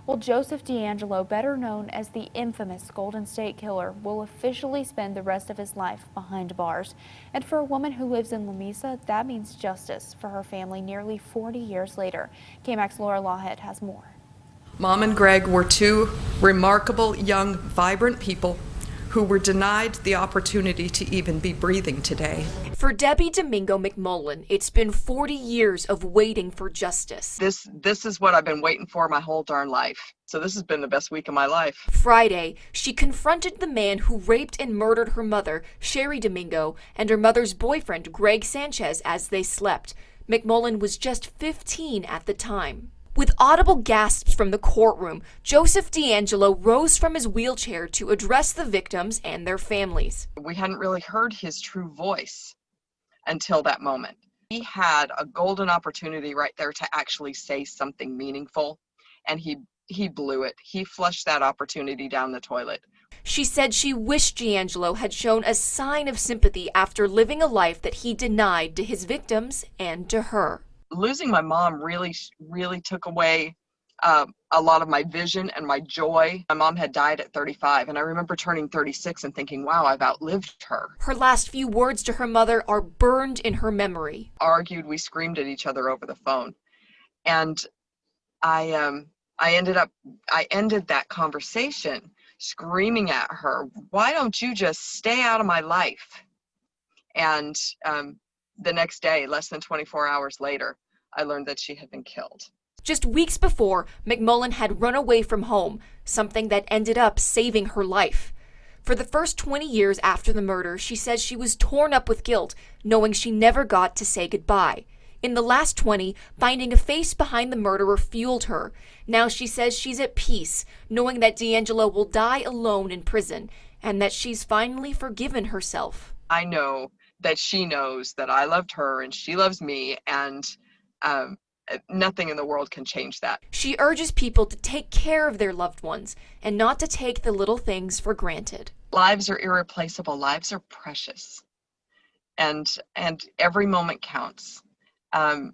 Well, Joseph DeAngelo, better known as the infamous Golden State Killer, will officially spend the rest of his life behind bars. And for a woman who lives in Lamesa, that means justice for her family nearly 40 years later. KAMC's Laughead has more. Mom and Greg were two remarkable, young, vibrant people who were denied the opportunity to even be breathing today. For Debbie Domingo McMullen, it's been 40 years of waiting for justice. This is what I've been waiting for my whole darn life. So this has been the best week of my life. Friday, she confronted the man who raped and murdered her mother, Sherry Domingo, and her mother's boyfriend, Greg Sanchez, as they slept. McMullen was just 15 at the time. With audible gasps from the courtroom, Joseph DeAngelo rose from his wheelchair to address the victims and their families. We hadn't really heard his true voice until that moment. He had a golden opportunity right there to actually say something meaningful, and he blew it. He flushed that opportunity down the toilet. She said she wished DeAngelo had shown a sign of sympathy after living a life that he denied to his victims and to her. Losing my mom really took away a lot of my vision and my joy. My mom had died at 35, and I remember turning 36 and thinking, wow, I've outlived her. Her last few words to her mother are burned in her memory. Argued, we screamed at each other over the phone. And I ended that conversation screaming at her, why don't you just stay out of my life? And the next day, less than 24 hours later, I learned that she had been killed. Just weeks before, McMullen had run away from home, something that ended up saving her life. For the first 20 years after the murder, she says she was torn up with guilt, knowing she never got to say goodbye. In the last 20, finding a face behind the murderer fueled her. Now she says she's at peace, knowing that DeAngelo will die alone in prison, and that she's finally forgiven herself. I know that she knows that I loved her and she loves me, and nothing in the world can change that. She urges people to take care of their loved ones and not to take the little things for granted. Lives are irreplaceable. Lives are precious. And every moment counts. I've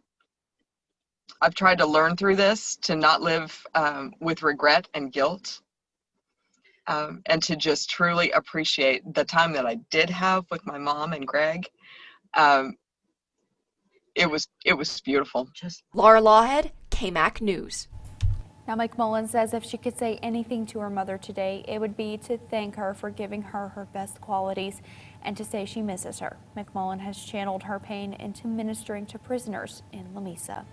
tried to learn through this to not live with regret and guilt, and to just truly appreciate the time that I did have with my mom and Greg. It was beautiful. Laura Laughead, KAMC News. Now, McMullen says if she could say anything to her mother today, it would be to thank her for giving her her best qualities and to say she misses her. McMullen has channeled her pain into ministering to prisoners in Lamesa.